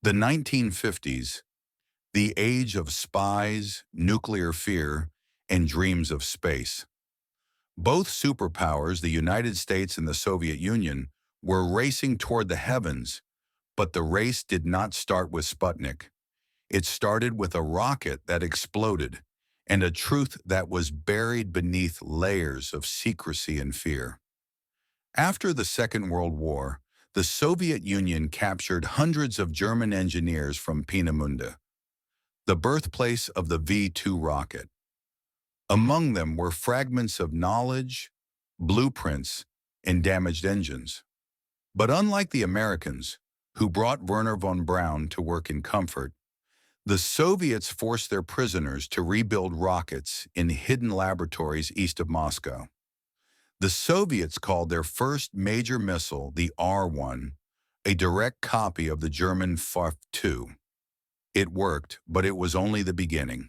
The 1950s, the age of spies, nuclear fear, and dreams of space. Both superpowers, the United States and the Soviet Union, were racing toward the heavens, but the race did not start with Sputnik. It started with a rocket that exploded and a truth that was buried beneath layers of secrecy and fear. After the Second World War, the Soviet Union captured hundreds of German engineers from Peenemünde, the birthplace of the V-2 rocket. Among them were fragments of knowledge, blueprints, and damaged engines. But unlike the Americans, who brought Werner von Braun to work in comfort, the Soviets forced their prisoners to rebuild rockets in hidden laboratories east of Moscow. The Soviets called their first major missile the R-1, a direct copy of the German F-2. It worked, but it was only the beginning.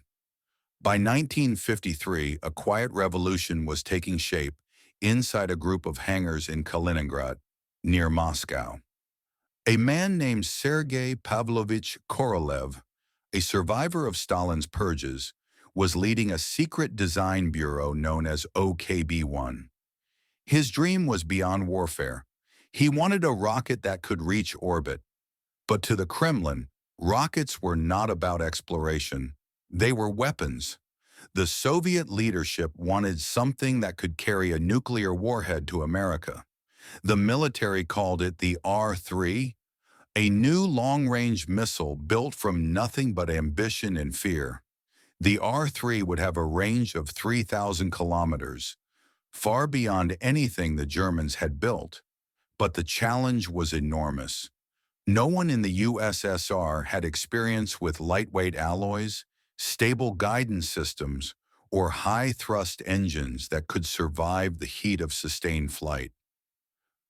By 1953, a quiet revolution was taking shape inside a group of hangars in Kaliningrad, near Moscow. A man named Sergei Pavlovich Korolev, a survivor of Stalin's purges, was leading a secret design bureau known as OKB-1. His dream was beyond warfare. He wanted a rocket that could reach orbit. But to the Kremlin, rockets were not about exploration. They were weapons. The Soviet leadership wanted something that could carry a nuclear warhead to America. The military called it the R-3, a new long-range missile built from nothing but ambition and fear. The R-3 would have a range of 3,000 kilometers, far beyond anything the Germans had built. But the challenge was enormous. No one in the USSR had experience with lightweight alloys, stable guidance systems, or high-thrust engines that could survive the heat of sustained flight.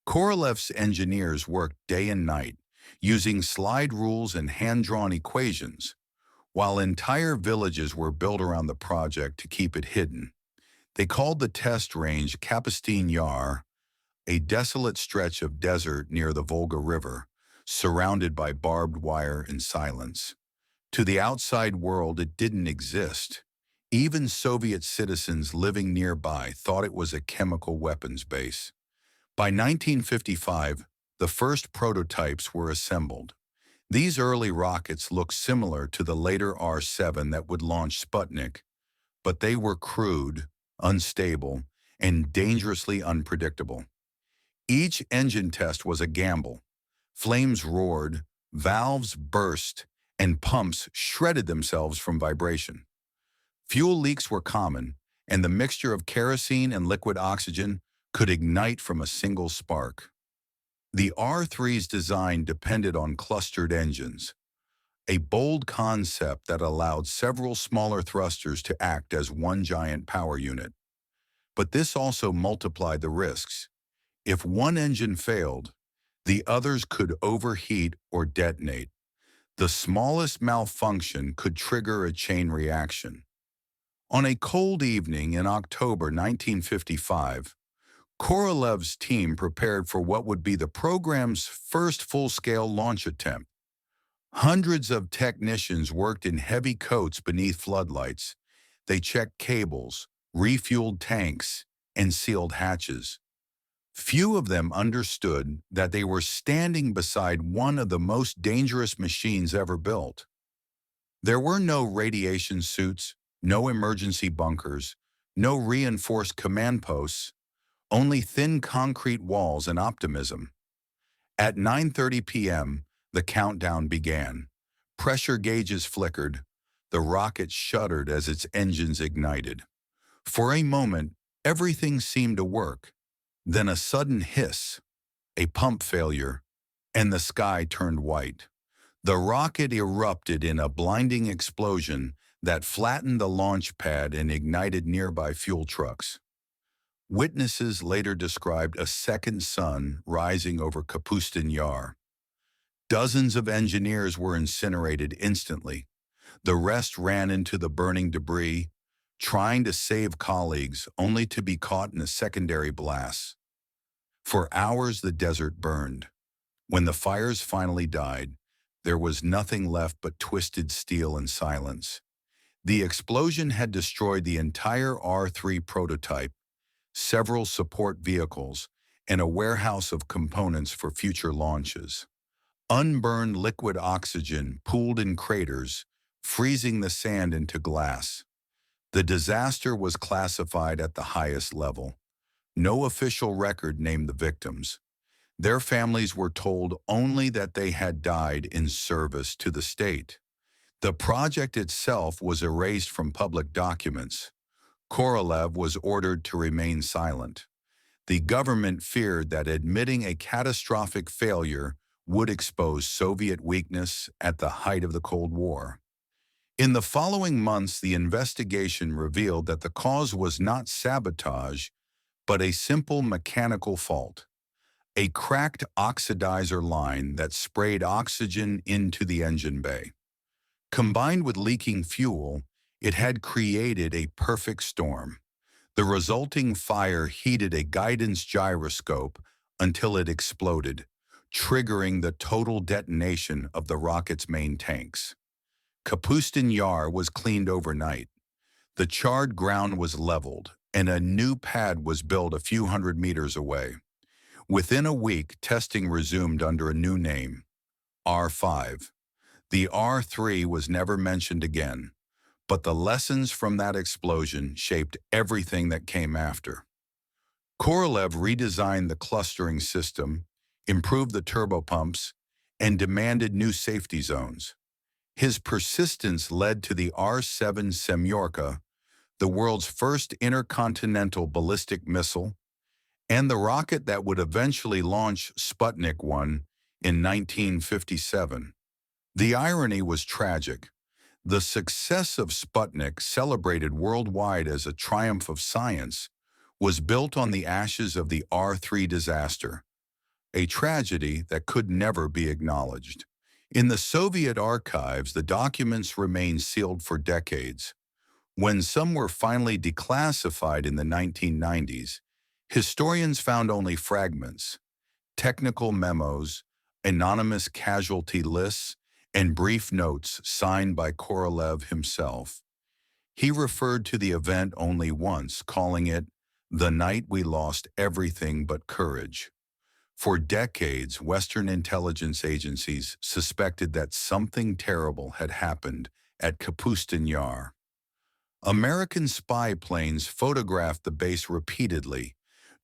Korolev's engineers worked day and night, using slide rules and hand-drawn equations, while entire villages were built around the project to keep it hidden. They called the test range Kapustin Yar, a desolate stretch of desert near the Volga River, surrounded by barbed wire and silence. To the outside world, it didn't exist. Even Soviet citizens living nearby thought it was a chemical weapons base. By 1955, the first prototypes were assembled. These early rockets looked similar to the later R-7 that would launch Sputnik, but they were crude, unstable, and dangerously unpredictable. Each engine test was a gamble. Flames roared, valves burst, and pumps shredded themselves from vibration. Fuel leaks were common, and the mixture of kerosene and liquid oxygen could ignite from a single spark. The R-3's design depended on clustered engines, a bold concept that allowed several smaller thrusters to act as one giant power unit. But this also multiplied the risks. If one engine failed, the others could overheat or detonate. The smallest malfunction could trigger a chain reaction. On a cold evening in October 1955, Korolev's team prepared for what would be the program's first full-scale launch attempt. Hundreds of technicians worked in heavy coats beneath floodlights. They checked cables, refueled tanks, and sealed hatches. Few of them understood that they were standing beside one of the most dangerous machines ever built. There were no radiation suits, no emergency bunkers, no reinforced command posts, only thin concrete walls and optimism. At 9:30 p.m., the countdown began. Pressure gauges flickered. The rocket shuddered as its engines ignited. For a moment, everything seemed to work. Then a sudden hiss, a pump failure, and the sky turned white. The rocket erupted in a blinding explosion that flattened the launch pad and ignited nearby fuel trucks. Witnesses later described a second sun rising over Kapustin Yar. Dozens of engineers were incinerated instantly. The rest ran into the burning debris, trying to save colleagues only to be caught in a secondary blast. For hours the desert burned. When the fires finally died, there was nothing left but twisted steel and silence. The explosion had destroyed the entire R-3 prototype, several support vehicles, and a warehouse of components for future launches. Unburned liquid oxygen pooled in craters, freezing the sand into glass. The disaster was classified at the highest level. No official record named the victims. Their families were told only that they had died in service to the state. The project itself was erased from public documents. Korolev was ordered to remain silent. The government feared that admitting a catastrophic failure would expose Soviet weakness at the height of the Cold War. In the following months, the investigation revealed that the cause was not sabotage, but a simple mechanical fault. A cracked oxidizer line that sprayed oxygen into the engine bay. Combined with leaking fuel, it had created a perfect storm. The resulting fire heated a guidance gyroscope until it exploded, triggering the total detonation of the rocket's main tanks. Kapustin Yar was cleaned overnight. The charred ground was leveled, and a new pad was built a few hundred meters away. Within a week, testing resumed under a new name, R5. The R3 was never mentioned again, but the lessons from that explosion shaped everything that came after. Korolev redesigned the clustering system, improved the turbopumps, and demanded new safety zones. His persistence led to the R-7 Semyorka, the world's first intercontinental ballistic missile, and the rocket that would eventually launch Sputnik 1 in 1957. The irony was tragic. The success of Sputnik, celebrated worldwide as a triumph of science, was built on the ashes of the R-3 disaster, a tragedy that could never be acknowledged. In the Soviet archives, the documents remained sealed for decades. When some were finally declassified in the 1990s, historians found only fragments, technical memos, anonymous casualty lists, and brief notes signed by Korolev himself. He referred to the event only once, calling it the night we lost everything but courage. For decades, Western intelligence agencies suspected that something terrible had happened at Kapustin Yar. American spy planes photographed the base repeatedly,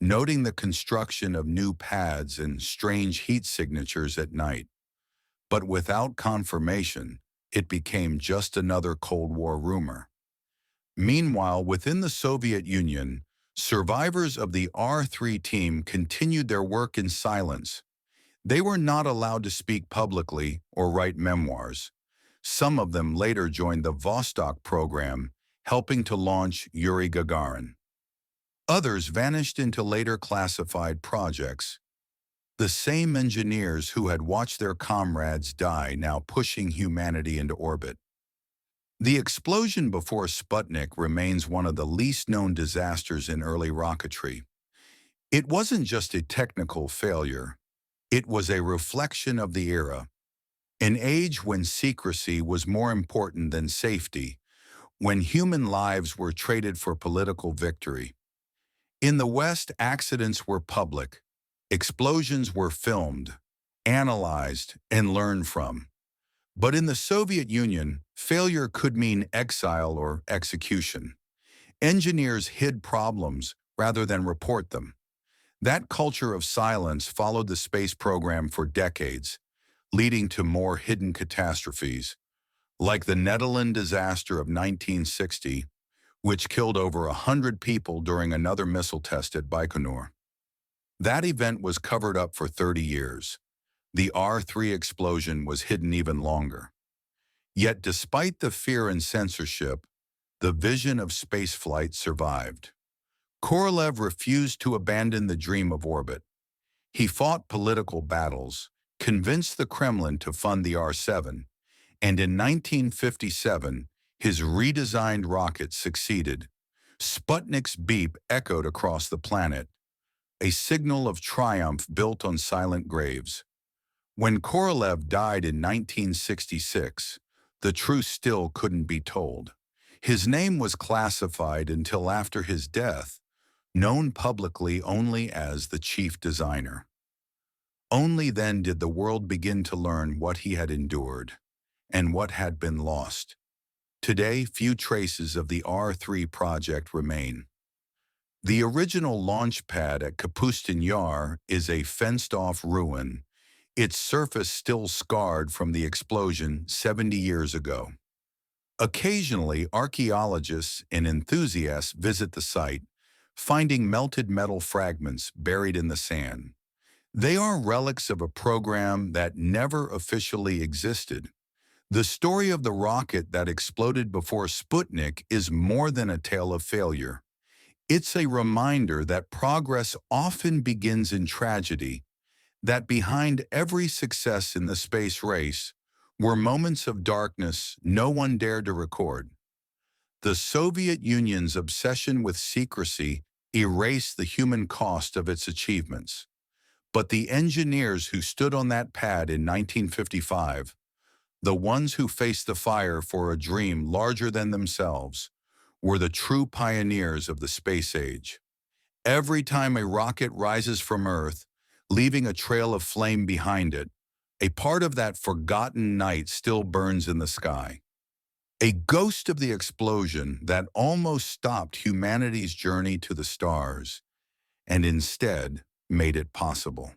noting the construction of new pads and strange heat signatures at night. But without confirmation, it became just another Cold War rumor. Meanwhile, within the Soviet Union, survivors of the R-3 team continued their work in silence. They were not allowed to speak publicly or write memoirs. Some of them later joined the Vostok program, helping to launch Yuri Gagarin. Others vanished into later classified projects. The same engineers who had watched their comrades die now pushing humanity into orbit. The explosion before Sputnik remains one of the least-known disasters in early rocketry. It wasn't just a technical failure. It was a reflection of the era, an age when secrecy was more important than safety, when human lives were traded for political victory. In the West, accidents were public. Explosions were filmed, analyzed, and learned from. But in the Soviet Union, failure could mean exile or execution. Engineers hid problems rather than report them. That culture of silence followed the space program for decades, leading to more hidden catastrophes, like the Netherlands disaster of 1960, which killed over 100 people during another missile test at Baikonur. That event was covered up for 30 years. The R-3 explosion was hidden even longer. Yet despite the fear and censorship, the vision of spaceflight survived. Korolev refused to abandon the dream of orbit. He fought political battles, convinced the Kremlin to fund the R-7, and in 1957, his redesigned rocket succeeded. Sputnik's beep echoed across the planet, a signal of triumph built on silent graves. When Korolev died in 1966, the truth still couldn't be told. His name was classified until after his death, known publicly only as the chief designer. Only then did the world begin to learn what he had endured and what had been lost. Today, few traces of the R3 project remain. The original launch pad at Kapustin Yar is a fenced-off ruin, its surface still scarred from the explosion 70 years ago. Occasionally, archaeologists and enthusiasts visit the site, finding melted metal fragments buried in the sand. They are relics of a program that never officially existed. The story of the rocket that exploded before Sputnik is more than a tale of failure. It's a reminder that progress often begins in tragedy, that behind every success in the space race were moments of darkness no one dared to record. The Soviet Union's obsession with secrecy erased the human cost of its achievements. But the engineers who stood on that pad in 1955, the ones who faced the fire for a dream larger than themselves, were the true pioneers of the space age. Every time a rocket rises from Earth, leaving a trail of flame behind it, a part of that forgotten night still burns in the sky. A ghost of the explosion that almost stopped humanity's journey to the stars, and instead made it possible.